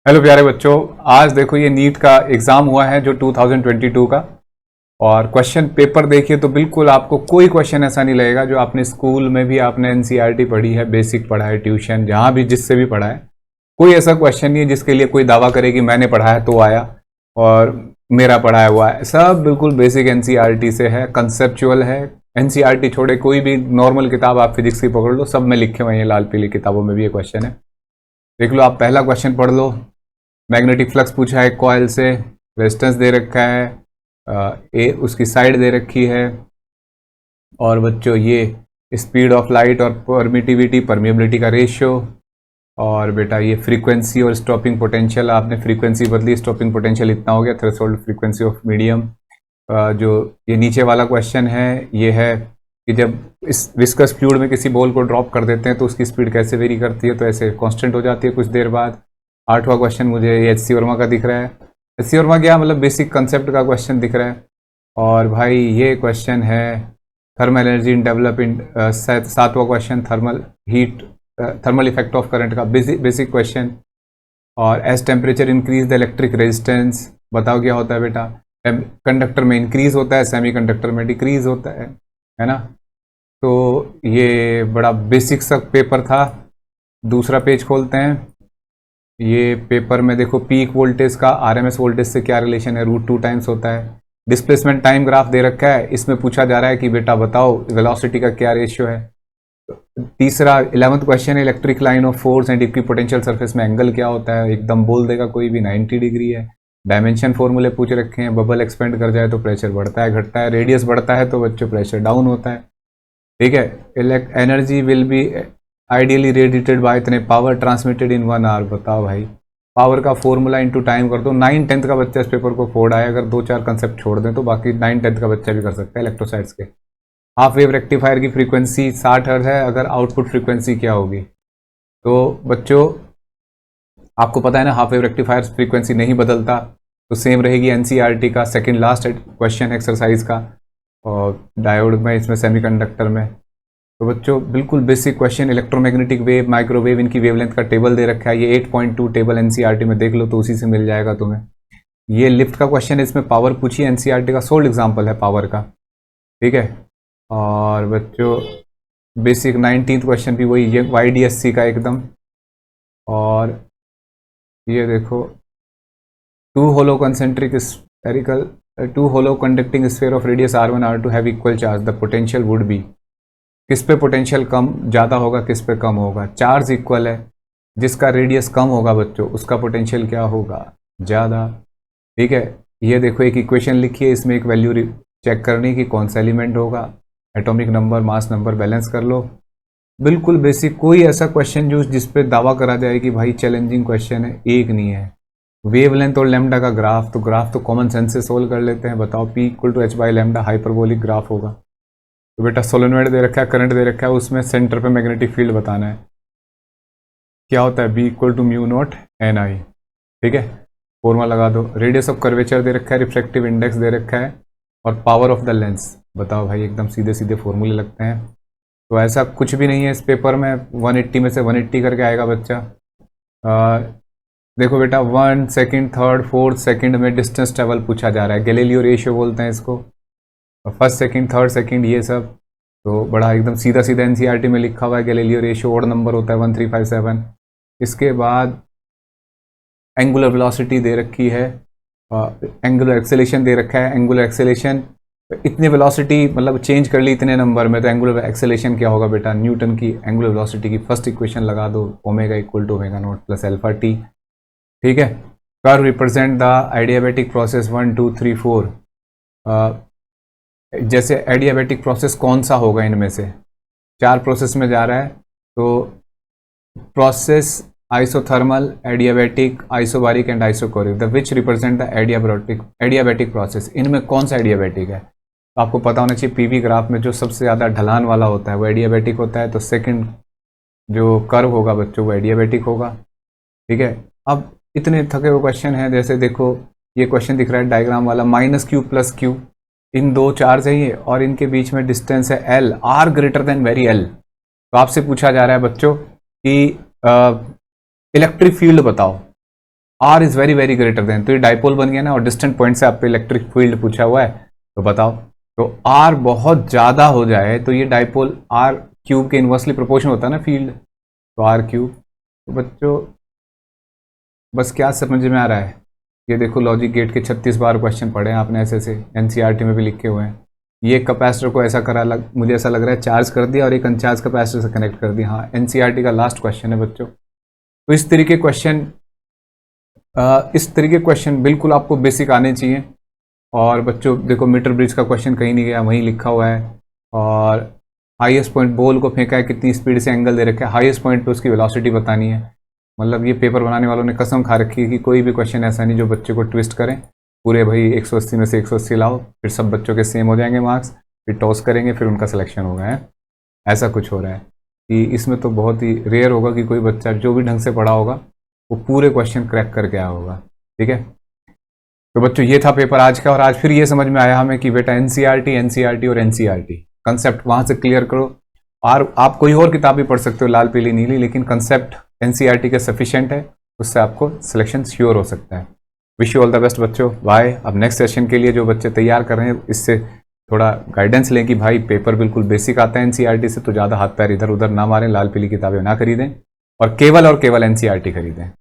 Hello प्यारे बच्चों। आज देखो ये नीट का एग्ज़ाम हुआ है जो 2022 का। और क्वेश्चन पेपर देखिए तो बिल्कुल आपको कोई क्वेश्चन ऐसा नहीं लगेगा जो आपने स्कूल में भी आपने एनसीईआरटी पढ़ी है, बेसिक पढ़ा है, ट्यूशन जहाँ भी जिससे भी पढ़ा है। कोई ऐसा क्वेश्चन नहीं है जिसके लिए कोई दावा करे कि मैंने पढ़ा है तो आया और मेरा पढ़ाया हुआ है। सब बिल्कुल बेसिक एनसीईआरटी से है, कंसेप्चुअल है। एनसीईआरटी छोड़े कोई भी नॉर्मल किताब आप फिजिक्स की पकड़ लो, सब में लिखे हुए हैं, लाल पीली किताबों में भी ये क्वेश्चन है। देख लो, आप पहला क्वेश्चन पढ़ लो। मैग्नेटिक फ्लक्स पूछा है कॉइल से, रेजिस्टेंस दे रखा है, ए उसकी साइड दे रखी है, और बच्चों ये स्पीड ऑफ लाइट और परमिटिविटी परमिएबिलिटी का रेशियो, और बेटा ये फ्रीक्वेंसी और स्टॉपिंग पोटेंशियल। आपने फ्रीक्वेंसी बदली, स्टॉपिंग पोटेंशियल इतना हो गया, थ्रेशोल्ड फ्रीक्वेंसी ऑफ मीडियम। जो ये नीचे वाला क्वेश्चन है ये है कि जब इस विस्कस फ्लूइड में किसी बॉल को ड्रॉप कर देते हैं तो उसकी स्पीड कैसे वेरी करती है, तो ऐसे कांस्टेंट हो जाती है कुछ देर बाद। आठवां क्वेश्चन मुझे एच सी वर्मा का दिख रहा है। एच सी वर्मा क्या मतलब बेसिक कंसेप्ट का क्वेश्चन दिख रहा है। और भाई ये क्वेश्चन है thermal energy in develop in, सातवां question thermal heat, thermal effect of current का बेसिक क्वेश्चन। और as temperature increase the electric resistance, बताओ क्या होता है बेटा। कंडक्टर में इंक्रीज होता है, सेमी कंडक्टर में डिक्रीज होता है ना। तो ये बड़ा बेसिक सा पेपर था। दूसरा पेज खोलते हैं। ये पेपर में देखो पीक वोल्टेज का आरएमएस वोल्टेज से क्या रिलेशन है, √2 टाइम्स होता है। डिस्प्लेसमेंट टाइम ग्राफ दे रखा है, इसमें पूछा जा रहा है कि बेटा बताओ वेलोसिटी का क्या रेशियो है। तीसरा 11th क्वेश्चन है electric line of force and equipotential surface में एंगल क्या होता है, एकदम बोल देगा कोई भी, 90 डिग्री है। डायमेंशन फॉर्मूले पूछ रखे हैं, बबल एक्सपेंड कर जाए तो प्रेशर बढ़ता है घटता है, रेडियस बढ़ता है तो बच्चों प्रेशर डाउन होता है। ठीक है। Energy will be ideally radiated by इतने पावर ट्रांसमिटेड इन 1 आवर। बताओ भाई, पावर का फॉर्मूला इनटू टाइम कर दो। 9th का बच्चा इस पेपर को फोड़ आए, अगर 2-4 कंसेप्ट छोड़ दें तो बाकी 9th का बच्चा भी कर सकता है इलेक्ट्रोसाइट्स के। हाफ वेव रेक्टिफायर की फ्रीक्वेंसी 60 हर्ट्ज है, अगर आउटपुट फ्रीक्वेंसी क्या होगी। तो बच्चों आपको पता है ना, हाफ वेव रेक्टिफायर फ्रीक्वेंसी नहीं बदलता, तो सेम रहेगी एनसीईआरटी का सेकंड लास्ट क्वेश्चन एक्सरसाइज का, और डायोड में, इसमें सेमीकंडक्टर में। तो बच्चों बिल्कुल basic question, electromagnetic wave, microwave, इनकी वेवलेंथ का टेबल दे रखा है। ये 8.2 टेबल एनसीईआरटी में देख लो तो उसी से मिल जाएगा तुम्हें। ये लिफ्ट का क्वेश्चन है, इसमें पावर पूछी है, एनसीईआरटी का सोल्ड एग्जाम्पल है पावर का। ठीक है। और बच्चों बेसिक 19th क्वेश्चन भी वही, ये YDSC का एकदम। और ये देखो two hollow concentric spherical, two hollow conducting sphere of radius R1 R2 have equal charge, the potential would be. किस पे पोटेंशियल कम ज़्यादा होगा, किस पे कम होगा। चार्ज इक्वल है, जिसका रेडियस कम होगा बच्चों उसका पोटेंशियल क्या होगा, ज़्यादा। ठीक है। ये देखो एक इक्वेशन लिखी है, इसमें एक वैल्यू चेक करनी कि कौन सा एलिमेंट होगा, atomic number, mass number balance कर लो। बिल्कुल बेसिक, कोई ऐसा क्वेश्चन जो जिस पे दावा करा जाए कि भाई चैलेंजिंग क्वेश्चन है, एक नहीं है। वेवलेंथ और लैम्डा का ग्राफ, तो ग्राफ तो कॉमन सेंस से सोल्व कर लेते हैं। बताओ P = h/λ हाइपरबोलिक ग्राफ होगा। तो बेटा सोलेनोइड दे रखा है, करंट दे रखा है, उसमें सेंटर पे मैग्नेटिक फील्ड बताना है, क्या होता है, B = μ0 Ni। ठीक है, फॉर्मूला लगा दो। रेडियस ऑफ कर्वेचर दे रखा है, रिफ्रैक्टिव इंडेक्स दे रखा है, और पावर ऑफ द लेंस। बताओ भाई, एकदम सीधे सीधे फॉर्मूले लगते हैं। तो ऐसा कुछ भी नहीं है इस पेपर में, 180 में से 180 करके आएगा बच्चा। देखो बेटा 1 सेकंड 3rd 4th सेकंड में डिस्टेंस ट्रेवल पूछा जा रहा है, गैलीलियो रेशियो बोलते हैं इसको। 1st सेकंड 3rd सेकंड ये सब तो बड़ा एकदम सीधा सीधा एनसीईआरटी में लिखा हुआ है। गैलीलियो रेशियो ओड नंबर होता है 1357। इसके बाद एंगुलर वेलोसिटी दे रखी है, एंगुलर एक्सेलेरेशन दे रखा है। एंगुलर एक्सेलेरेशन इतनी वेलोसिटी मतलब चेंज कर ली इतने नंबर में, तो एंगुलर एक्सेलेरेशन क्या होगा बेटा, न्यूटन की एंगुलर वेलोसिटी की फर्स्ट इक्वेशन लगा दो, ओमेगा = ω0 + α/t। ठीक है। Curve represent the adiabatic process 1 2 3 4। जैसे एडियाबैटिक प्रोसेस कौन सा होगा, इनमें से 4 प्रोसेस में जा रहा है, तो process isothermal, adiabatic, isobaric and isochoric, the which represent the adiabatic process. इनमें कौन सा एडियाबैटिक है, तो आपको पता होना चाहिए। पीवी ग्राफ में जो सबसे ज़्यादा ढलान वाला होता है वो एडियाबैटिक होता है, तो सेकंड जो कर्व होगा बच्चों वो एडियाबैटिक होगा। ठीक है। अब इतने थके हुए क्वेश्चन हैं, जैसे देखो ये क्वेश्चन दिख रहा है डायग्राम वाला, -q + q, इन दो चार्ज है ये, और इनके बीच में डिस्टेंस है L, R > वेरी L। तो आपसे पूछा जा रहा है बच्चों कि इलेक्ट्रिक फील्ड बताओ। R is very very greater than, तो ये डाइपोल बन गया ना, और डिस्टेंट पॉइंट से आप पे इलेक्ट्रिक फील्ड पूछा हुआ है, तो बताओ, तो आर बहुत ज्यादा हो जाए तो ये डाइपोल आर क्यूब के इनवर्सली प्रोपोर्शन होता है ना फील्ड, तो आर क्यूब। तो बच्चों बस क्या समझ में आ रहा है, ये देखो लॉजिक गेट के 36 बार क्वेश्चन पढ़े हैं आपने ऐसे से, एनसीईआरटी में भी लिखे हुए हैं। ये कैपेसिटर को ऐसा करा मुझे ऐसा लग रहा है चार्ज कर दिया और एक अनचार्ज कैपेसिटर से कनेक्ट कर दिया। हाँ, एनसीईआरटी का लास्ट क्वेश्चन है बच्चों। तो इस तरीके क्वेश्चन बिल्कुल आपको बेसिक आने चाहिए। और बच्चों देखो मीटर ब्रिज का क्वेश्चन कहीं नहीं गया, वहीं लिखा हुआ है। और हाईएस्ट पॉइंट बॉल को फेंका है, कितनी स्पीड से एंगल दे रखा है, हाईएस्ट पॉइंट पे उसकी वेलोसिटी बतानी है। मतलब ये पेपर बनाने वालों ने कसम खा रखी है कि कोई भी क्वेश्चन ऐसा नहीं जो बच्चे को ट्विस्ट करें। पूरे भाई 180 में से 180 लाओ, फिर सब बच्चों के सेम हो जाएंगे मार्क्स, फिर टॉस करेंगे, फिर उनका सिलेक्शन होगा है। ऐसा कुछ हो रहा है कि इसमें तो बहुत ही रेयर होगा कि कोई बच्चा जो भी ढंग से पढ़ा होगा वो पूरे क्वेश्चन क्रैक करके आया होगा। ठीक है, तो बच्चों ये था पेपर आज का। और आज फिर ये समझ में आया हमें कि बेटा एनसीईआरटी और एनसीईआरटी कंसेप्ट वहां से क्लियर करो। और आप कोई और किताब भी पढ़ सकते हो, लाल पीली नीली, लेकिन कंसेप्ट एनसीईआरटी का सफिशिएंट है, उससे आपको सिलेक्शन श्योर हो सकता है। Wish you all the best बच्चों, बाय। अब नेक्स्ट सेशन के लिए जो बच्चे तैयार कर रहे हैं इससे थोड़ा गाइडेंस लें कि भाई पेपर बिल्कुल बेसिक आता है एनसीईआरटी से, तो ज़्यादा हाथ पैर इधर उधर ना मारें, लाल पीली किताबें ना खरीदें और केवल एनसीईआरटी खरीदें।